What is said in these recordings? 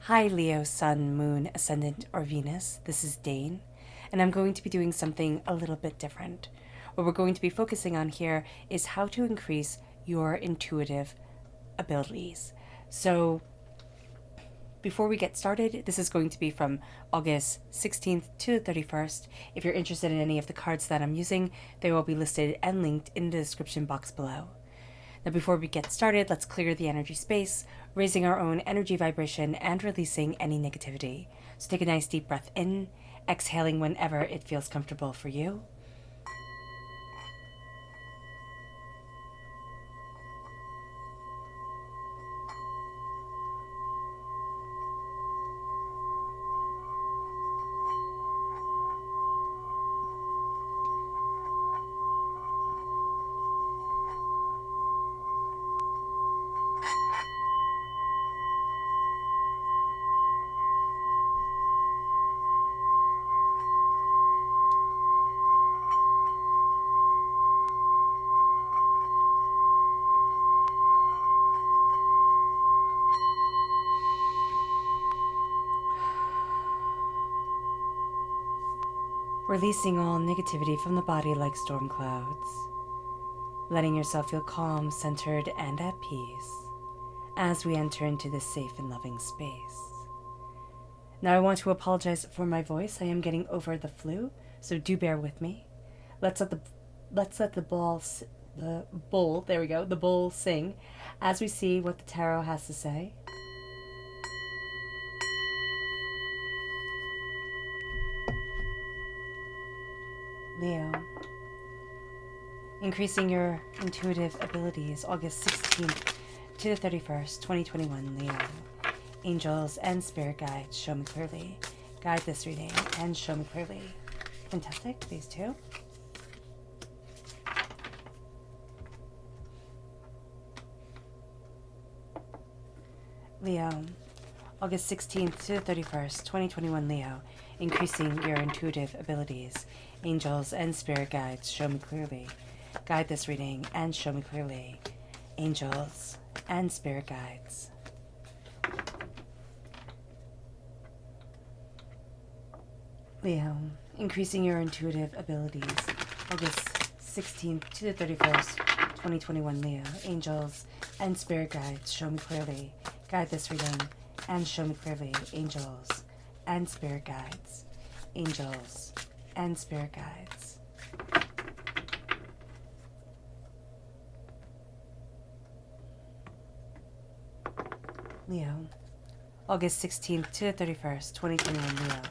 Hi Leo, Sun, Moon, Ascendant, or Venus. This is Dane, and I'm going to be doing something a little bit different. What we're going to be focusing on here is how to increase your intuitive abilities. So, before we get started, this is going to be from August 16th to the 31st. If you're interested in any of the cards that I'm using, they will be listed and linked in the description box below. Now, before we get started, let's clear the energy space, raising our own energy vibration and releasing any negativity. So take a nice deep breath in, exhaling whenever it feels comfortable for you. Releasing all negativity from the body like storm clouds. Letting yourself feel calm, centered, and at peace as we enter into this safe and loving space. Now I want to apologize for my voice. I am getting over the flu, so do bear with me. Let's let the bull sing as we see what the tarot has to say. Leo, increasing your intuitive abilities, August 16th to the 31st, 2021, Leo. Angels and spirit guides, show me clearly. Guide this reading and show me clearly. Fantastic, these two. Leo, August 16th to the 31st, 2021, Leo. Increasing your intuitive abilities. Angels and spirit guides, show me clearly. Guide this reading and show me clearly. Angels and spirit guides. Leo, increasing your intuitive abilities. August 16th to the 31st, 2021, Leo. Angels and spirit guides, show me clearly. Guide this reading and show me clearly. Angels and spirit guides. Angels and spirit guides. Leo, August 16th to the 31st, 2021, Leo.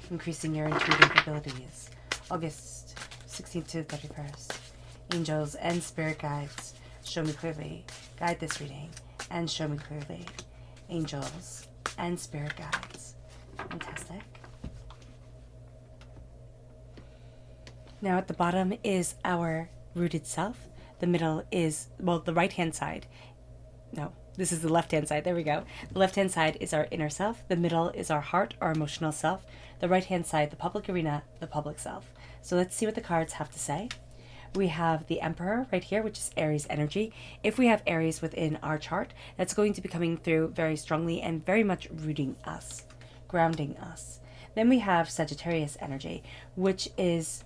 Increasing your intuitive abilities. August 16th to the 31st. Angels and spirit guides, show me clearly. Guide this reading and show me clearly. Angels and spirit guides. Fantastic. Now at the bottom is our rooted self. The middle is, well, the right-hand side. No, this is the left-hand side. There we go. The left-hand side is our inner self. The middle is our heart, our emotional self. The right-hand side, the public arena, the public self. So let's see what the cards have to say. We have the Emperor right here, which is Aries energy. If we have Aries within our chart, that's going to be coming through very strongly and very much rooting us, grounding us. Then we have Sagittarius energy, which is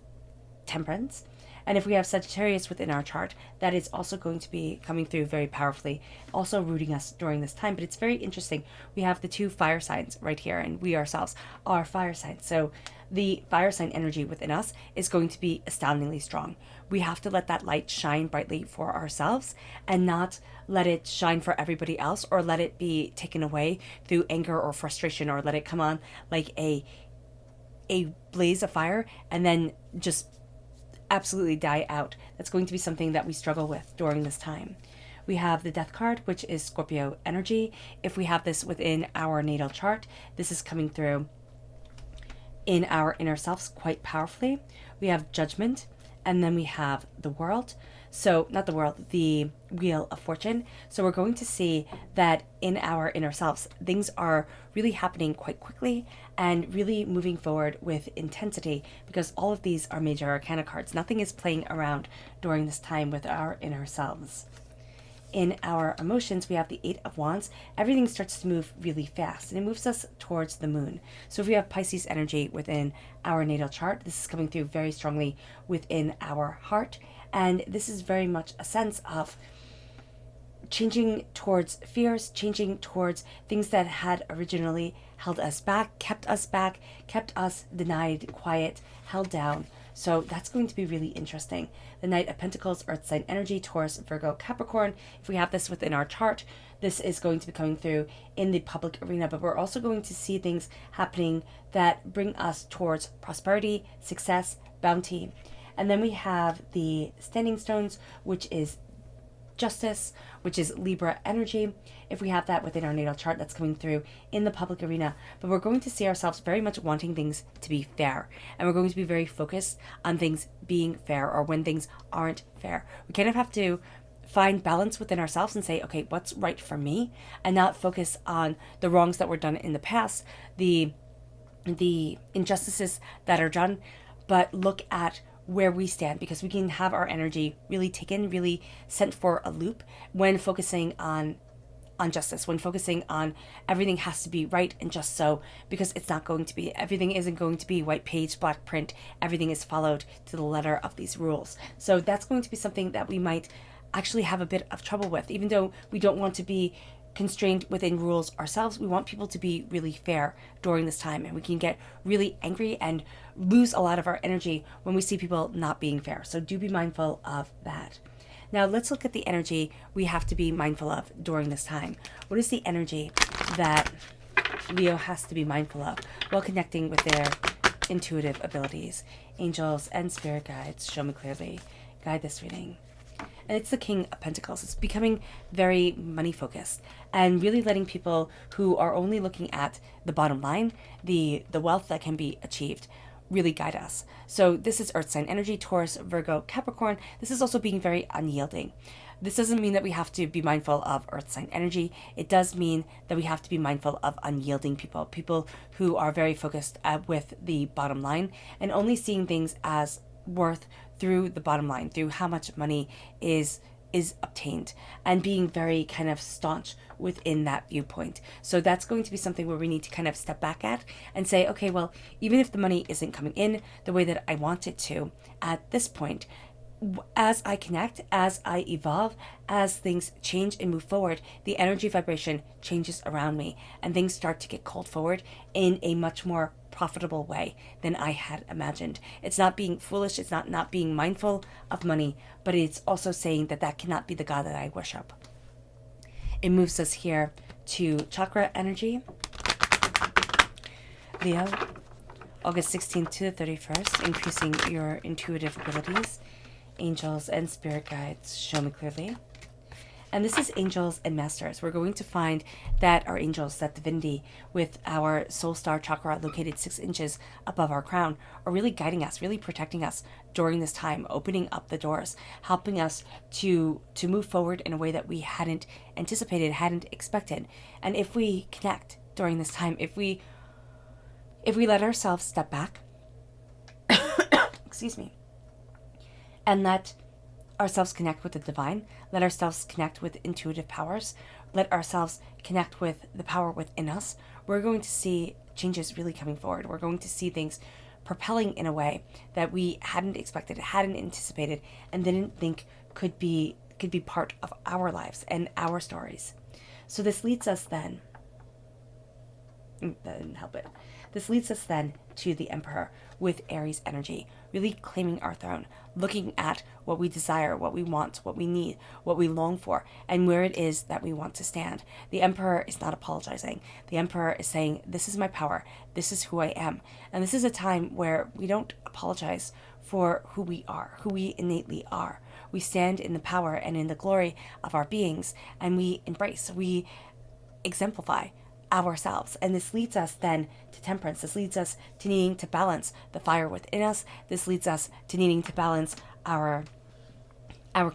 Temperance. And if we have Sagittarius within our chart, that is also going to be coming through very powerfully, also rooting us during this time. But it's very interesting. We have the two fire signs right here, and we ourselves are fire signs. So the fire sign energy within us is going to be astoundingly strong. We have to let that light shine brightly for ourselves and not let it shine for everybody else, or let it be taken away through anger or frustration, or let it come on like a blaze of fire and then just absolutely die out. That's going to be something that we struggle with during this time. We have the Death card, which is Scorpio energy. If we have this within our natal chart, this is coming through in our inner selves quite powerfully. We have Judgment, and then we have the World. So, not the World, the Wheel of Fortune. So we're going to see that in our inner selves, things are really happening quite quickly and really moving forward with intensity, because all of these are major arcana cards. Nothing is playing around during this time with our inner selves. in our emotions, we have the Eight of Wands. Everything starts to move really fast, and it moves us towards the moon. So if we have Pisces energy within our natal chart, this is coming through very strongly within our heart. And this is very much a sense of changing towards fears, changing towards things that had originally held us back, kept us denied, quiet, held down. So that's going to be really interesting. The Knight of Pentacles, Earth sign energy, Taurus, Virgo, Capricorn. If we have this within our chart, this is going to be coming through in the public arena, but we're also going to see things happening that bring us towards prosperity, success, bounty. And then we have the Standing Stones, which is Justice, which is Libra energy. If we have that within our natal chart, that's coming through in the public arena. But we're going to see ourselves very much wanting things to be fair. And we're going to be very focused on things being fair, or when things aren't fair. We kind of have to find balance within ourselves and say, okay, what's right for me? And not focus on the wrongs that were done in the past, the injustices that are done, but look at where we stand, because we can have our energy really taken, really sent for a loop when focusing on justice, when focusing on everything has to be right and just so, because it's not going to be. Everything isn't going to be white page, black print. Everything is followed to the letter of these rules. So that's going to be something that we might actually have a bit of trouble with, even though we don't want to be constrained within rules ourselves. We want people to be really fair during this time, and we can get really angry and lose a lot of our energy when we see people not being fair. So do be mindful of that. Now let's look at the energy we have to be mindful of during this time. What is the energy that Leo has to be mindful of while connecting with their intuitive abilities? Angels and spirit guides, show me clearly. Guide this reading. And it's the King of Pentacles. It's becoming very money focused and really letting people who are only looking at the bottom line, the wealth that can be achieved, really guide us. So this is Earth sign energy, Taurus, Virgo, Capricorn. This is also being very unyielding. This doesn't mean that we have to be mindful of Earth sign energy. It does mean that we have to be mindful of unyielding people who are very focused with the bottom line and only seeing things as worth through the bottom line, through how much money is obtained, and being very kind of staunch within that viewpoint. So that's going to be something where we need to kind of step back at and say, okay, well, even if the money isn't coming in the way that I want it to at this point, as I connect, as I evolve, as things change and move forward, the energy vibration changes around me and things start to get called forward in a much more profitable way than I had imagined. It's not being foolish, it's not being mindful of money, but it's also saying that that cannot be the God that I worship. It moves us here to chakra energy. Leo, August 16th to the 31st, increasing your intuitive abilities. Angels and spirit guides, show me clearly. And this is angels and masters. We're going to find that our angels, that divinity with our soul star chakra located 6 inches above our crown, are really guiding us, really protecting us during this time, opening up the doors, helping us to move forward in a way that we hadn't anticipated, hadn't expected. And if we connect during this time, if we let ourselves step back, excuse me, and let ourselves connect with the divine, let ourselves connect with intuitive powers, let ourselves connect with the power within us, we're going to see changes really coming forward. We're going to see things propelling in a way that we hadn't expected, hadn't anticipated, and didn't think could be part of our lives and our stories. So this leads us then, that didn't help it. This leads us then to the Emperor with Aries energy, really claiming our throne, looking at what we desire, what we want, what we need, what we long for, and where it is that we want to stand. The Emperor is not apologizing. The Emperor is saying, this is my power, this is who I am. And this is a time where we don't apologize for who we are, who we innately are. We stand in the power and in the glory of our beings, and we embrace, we exemplify ourselves. And this leads us then to temperance. This leads us to needing to balance the fire within us. This leads us to needing to balance our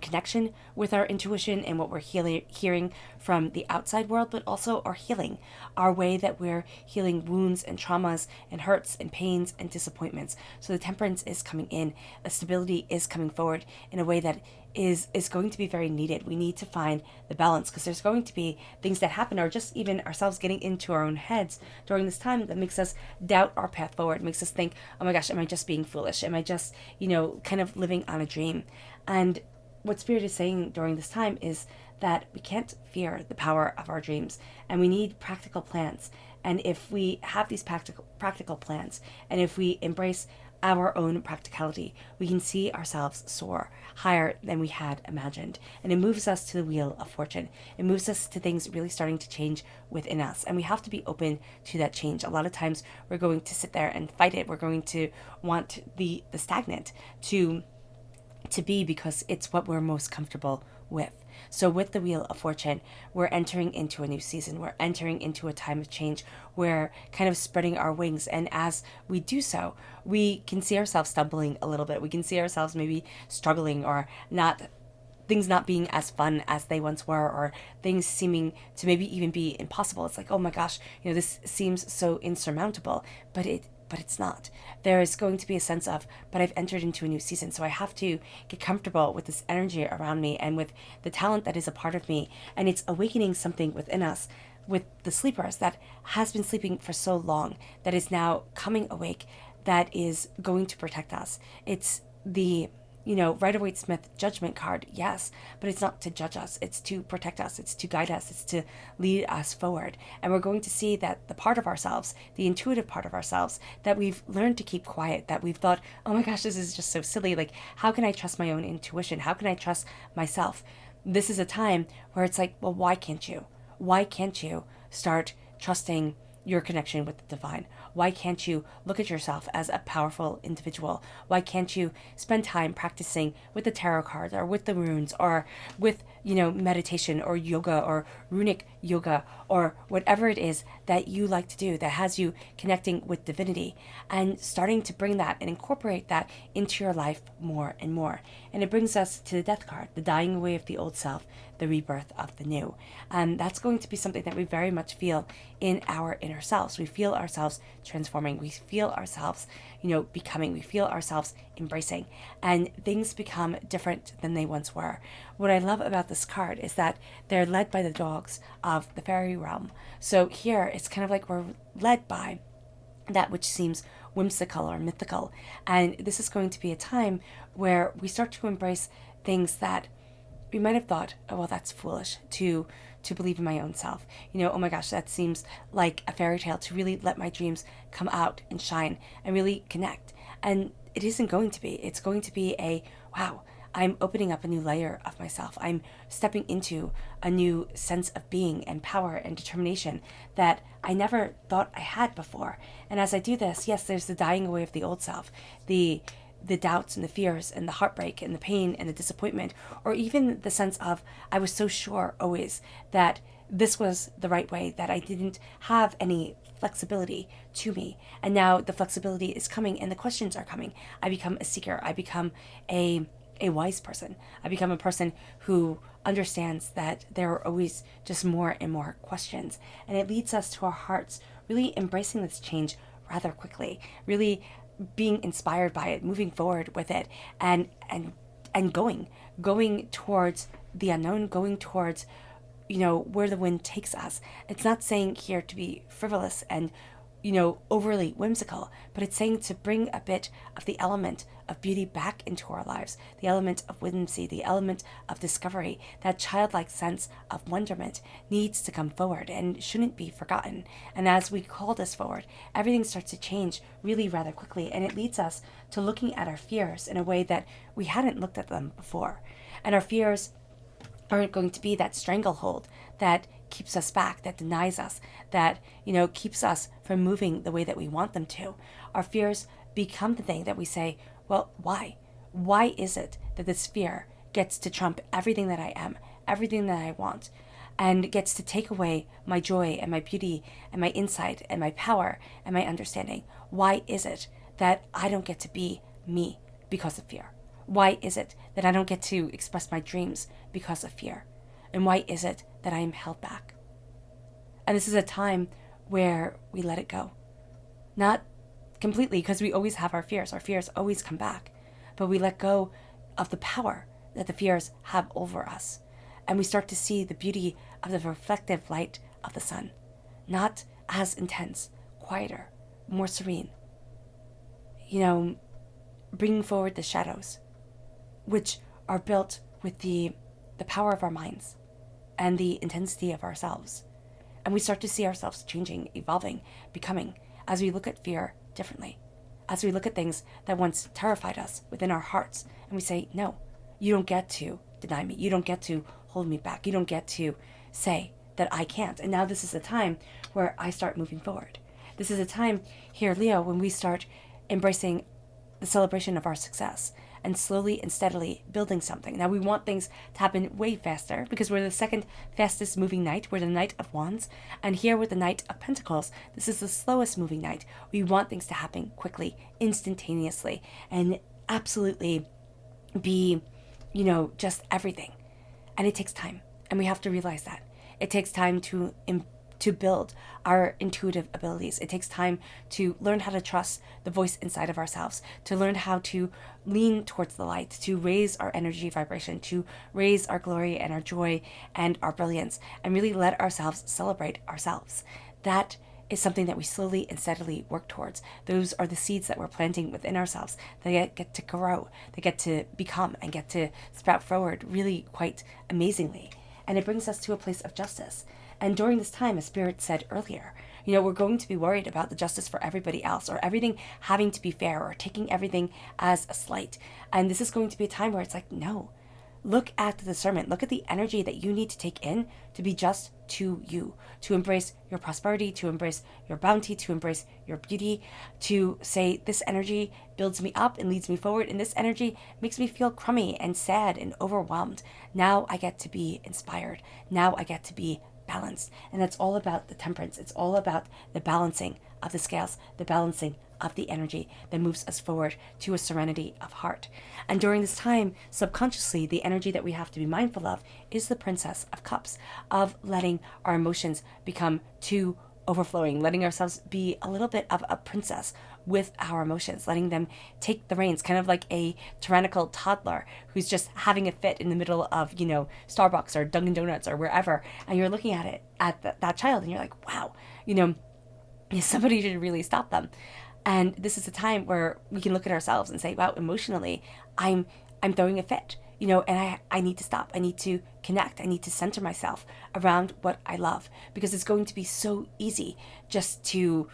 connection with our intuition and what we're hearing from the outside world, but also our healing, our way that we're healing wounds and traumas and hurts and pains and disappointments. So the temperance is coming in, a stability is coming forward in a way that is going to be very needed. We need to find the balance, because there's going to be things that happen, or just even ourselves getting into our own heads during this time, that makes us doubt our path forward, makes us think, oh my gosh, am I just being foolish? Am I just, kind of living on a dream? And what Spirit is saying during this time is that we can't fear the power of our dreams, and we need practical plans. And if we have these practical plans, and if we embrace our own practicality, we can see ourselves soar higher than we had imagined. And it moves us to the wheel of fortune. It moves us to things really starting to change within us. And we have to be open to that change. A lot of times we're going to sit there and fight it. We're going to want the stagnant to be, because it's what we're most comfortable with. So with the Wheel of Fortune, we're entering into a new season. We're entering into a time of change. We're kind of spreading our wings. And as we do so, we can see ourselves stumbling a little bit. We can see ourselves maybe struggling, or things not being as fun as they once were, or things seeming to maybe even be impossible. It's like, oh my gosh, this seems so insurmountable, but it's not. There is going to be a sense of, but I've entered into a new season, so I have to get comfortable with this energy around me and with the talent that is a part of me. And it's awakening something within us, with the sleepers that has been sleeping for so long, that is now coming awake, that is going to protect us. It's the Rider-Waite-Smith judgment card, yes, but it's not to judge us. It's to protect us. It's to guide us. It's to lead us forward. And we're going to see that the part of ourselves, the intuitive part of ourselves, that we've learned to keep quiet, that we've thought, oh my gosh, this is just so silly. Like, how can I trust my own intuition? How can I trust myself? This is a time where it's like, well, why can't you? Why can't you start trusting your connection with the divine? Why can't you look at yourself as a powerful individual? Why can't you spend time practicing with the tarot cards, or with the runes, or with, meditation, or yoga, or runic yoga, or whatever it is that you like to do that has you connecting with divinity, and starting to bring that and incorporate that into your life more and more? And it brings us to the Death card, the dying away of the old self, the rebirth of the new. And that's going to be something that we very much feel in our inner selves. We feel ourselves transforming. We feel ourselves, becoming. We feel ourselves embracing. And things become different than they once were. What I love about this card is that they're led by the dogs of the fairy realm. So here, it's kind of like we're led by that which seems whimsical or mythical. And this is going to be a time where we start to embrace things that we might have thought, oh, well, that's foolish to believe in my own self. Oh my gosh, that seems like a fairy tale, to really let my dreams come out and shine and really connect. And it isn't going to be. It's going to be a, wow, I'm opening up a new layer of myself. I'm stepping into a new sense of being and power and determination that I never thought I had before. And as I do this, yes, there's the dying away of the old self, the doubts and the fears and the heartbreak and the pain and the disappointment, or even the sense of, I was so sure always that this was the right way, that I didn't have any flexibility to me. And now the flexibility is coming and the questions are coming. I become a seeker. I become a wise person. I become a person who understands that there are always just more and more questions. And it leads us to our hearts really embracing this change rather quickly, really being inspired by it, moving forward with it, and going towards the unknown, going towards, where the wind takes us. It's not saying here to be frivolous and, overly whimsical, but it's saying to bring a bit of the element of beauty back into our lives, the element of whimsy, the element of discovery. That childlike sense of wonderment needs to come forward and shouldn't be forgotten. And as we call this forward, everything starts to change really rather quickly, and it leads us to looking at our fears in a way that we hadn't looked at them before. And our fears aren't going to be that stranglehold that keeps us back, that denies us, that, keeps us from moving the way that we want them to. Our fears become the thing that we say, well, why? Why is it that this fear gets to trump everything that I am, everything that I want, and gets to take away my joy and my beauty and my insight and my power and my understanding? Why is it that I don't get to be me because of fear? Why is it that I don't get to express my dreams because of fear? And why is it that I am held back? And this is a time where we let it go. Not completely, because we always have our fears. Our fears always come back. But we let go of the power that the fears have over us. And we start to see the beauty of the reflective light of the sun, not as intense, quieter, more serene. Bringing forward the shadows, which are built with the power of our minds and the intensity of ourselves. And we start to see ourselves changing, evolving, becoming, as we look at fear differently, as we look at things that once terrified us within our hearts, and we say, no, you don't get to deny me. You don't get to hold me back. You don't get to say that I can't. And now this is a time where I start moving forward. This is a time here, Leo, when we start embracing the celebration of our success and slowly and steadily building something. Now we want things to happen way faster because we're the second fastest moving knight. We're the Knight of Wands. And here with the Knight of Pentacles, this is the slowest moving knight. We want things to happen quickly, instantaneously, and absolutely be, just everything. And it takes time. And we have to realize that. It takes time to build our intuitive abilities. It takes time to learn how to trust the voice inside of ourselves, to learn how to lean towards the light, to raise our energy vibration, to raise our glory and our joy and our brilliance, and really let ourselves celebrate ourselves. That is something that we slowly and steadily work towards. Those are the seeds that we're planting within ourselves. They get to grow, they get to become and get to sprout forward really quite amazingly. And it brings us to a place of justice. And during this time, as Spirit said earlier, we're going to be worried about the justice for everybody else, or everything having to be fair, or taking everything as a slight. And this is going to be a time where it's like, no, look at the discernment, look at the energy that you need to take in to be just to you, to embrace your prosperity, to embrace your bounty, to embrace your beauty, to say, this energy builds me up and leads me forward, and this energy makes me feel crummy and sad and overwhelmed. Now I get to be inspired. Now I get to be balanced. And that's all about the temperance. It's all about the balancing of the scales, the balancing of the energy that moves us forward to a serenity of heart. And during this time, subconsciously, the energy that we have to be mindful of is the Princess of Cups, of letting our emotions become too overflowing, letting ourselves be a little bit of a princess with our emotions, letting them take the reins, kind of like a tyrannical toddler who's just having a fit in the middle of, Starbucks or Dunkin' Donuts or wherever. And you're looking at it, at that child, and you're like, wow, somebody should really stop them. And this is a time where we can look at ourselves and say, wow, emotionally, I'm throwing a fit, and I need to stop. I need to connect. I need to center myself around what I love, because it's going to be so easy just to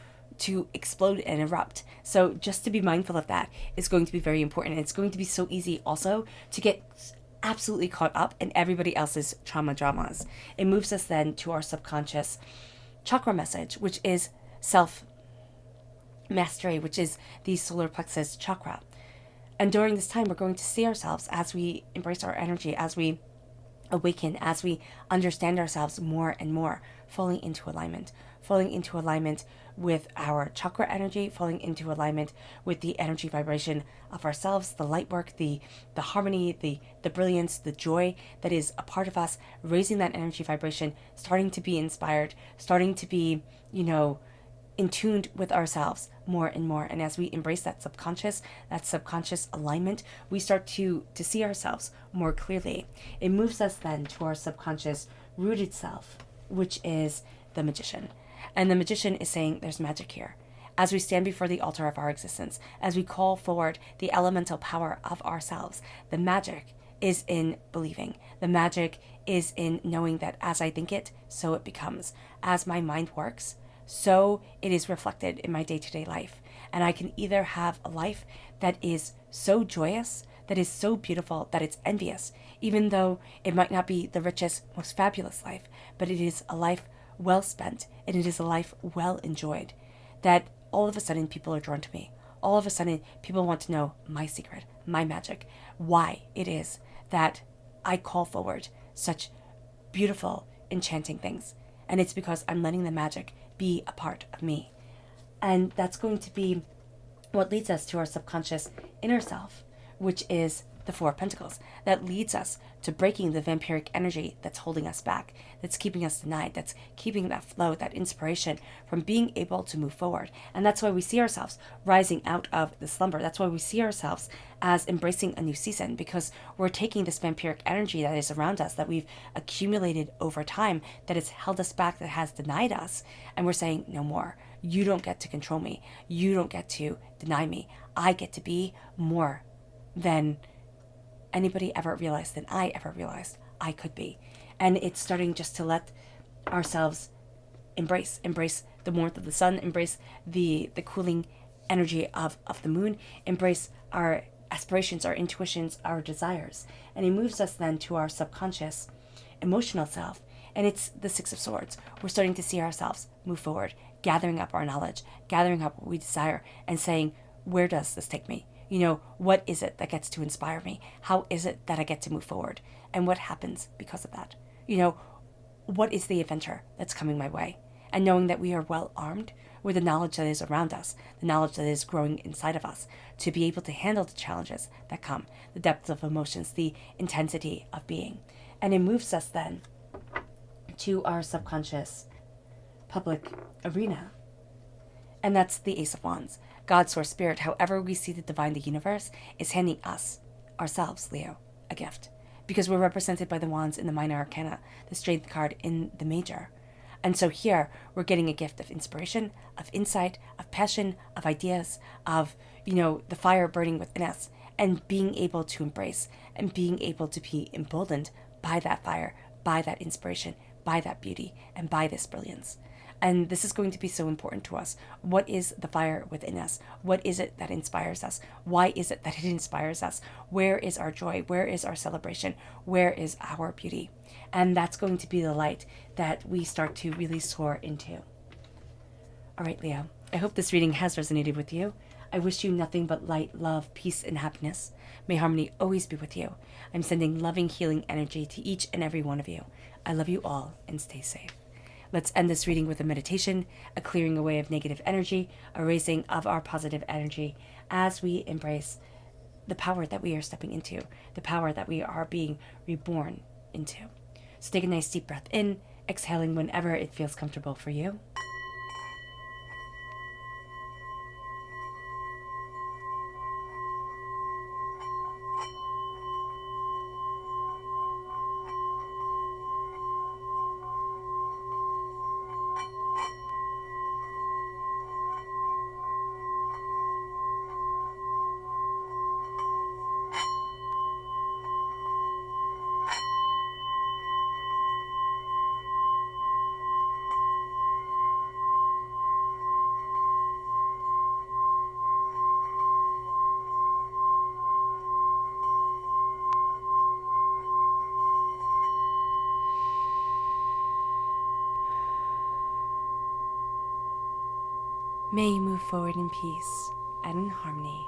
explode and erupt. So just to be mindful of that is going to be very important. And it's going to be so easy also to get absolutely caught up in everybody else's dramas. It moves us then to our subconscious chakra message, which is self-mastery, which is the solar plexus chakra. And during this time, we're going to see ourselves as we embrace our energy, as we awaken, as we understand ourselves more and more, falling into alignment with our chakra energy, falling into alignment with the energy vibration of ourselves, the light work, the harmony, the brilliance, the joy that is a part of us, raising that energy vibration, starting to be inspired, starting to be, in tune with ourselves more and more. And as we embrace that subconscious alignment, we start to see ourselves more clearly. It moves us then to our subconscious rooted self, which is the Magician. And the Magician is saying there's magic here. As we stand before the altar of our existence, as we call forward the elemental power of ourselves, the magic is in believing. The magic is in knowing that as I think it, so it becomes. As my mind works, so it is reflected in my day-to-day life. And I can either have a life that is so joyous, that is so beautiful, that it's envious, even though it might not be the richest, most fabulous life, but it is a life well spent, and it is a life well enjoyed, that all of a sudden people are drawn to me. All of a sudden people want to know my secret, my magic, why it is that I call forward such beautiful, enchanting things. And it's because I'm letting the magic be a part of me. And that's going to be what leads us to our subconscious inner self, which is the Four of Pentacles, that leads us to breaking the vampiric energy that's holding us back, that's keeping us denied, that's keeping that flow, that inspiration from being able to move forward. And that's why we see ourselves rising out of the slumber. That's why we see ourselves as embracing a new season, because we're taking this vampiric energy that is around us, that we've accumulated over time, that has held us back, that has denied us, and we're saying, no more. You don't get to control me. You don't get to deny me. I get to be more than anybody ever realized, than I ever realized I could be. And it's starting just to let ourselves embrace the warmth of the sun, embrace the cooling energy of the moon, embrace our aspirations, our intuitions, our desires. And it moves us then to our subconscious emotional self. And it's the Six of Swords. We're starting to see ourselves move forward, gathering up our knowledge, gathering up what we desire, and saying, where does this take me? You know, what is it that gets to inspire me? How is it that I get to move forward? And what happens because of that? You know, what is the adventure that's coming my way? And knowing that we are well armed with the knowledge that is around us, the knowledge that is growing inside of us, to be able to handle the challenges that come, the depth of emotions, the intensity of being. And it moves us then to our subconscious public arena. And that's the Ace of Wands. God, Source, Spirit, however we see the divine, the universe, is handing us, ourselves, Leo, a gift. Because we're represented by the wands in the minor arcana, the strength card in the major. And so here, we're getting a gift of inspiration, of insight, of passion, of ideas, of, you know, the fire burning within us, and being able to embrace, and being able to be emboldened by that fire, by that inspiration, by that beauty, and by this brilliance. And this is going to be so important to us. What is the fire within us? What is it that inspires us? Why is it that it inspires us? Where is our joy? Where is our celebration? Where is our beauty? And that's going to be the light that we start to really soar into. All right, Leo, I hope this reading has resonated with you. I wish you nothing but light, love, peace, and happiness. May harmony always be with you. I'm sending loving, healing energy to each and every one of you. I love you all, and stay safe. Let's end this reading with a meditation, a clearing away of negative energy, a raising of our positive energy as we embrace the power that we are stepping into, the power that we are being reborn into. So take a nice deep breath in, exhaling whenever it feels comfortable for you. May you move forward in peace and in harmony,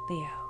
Leo.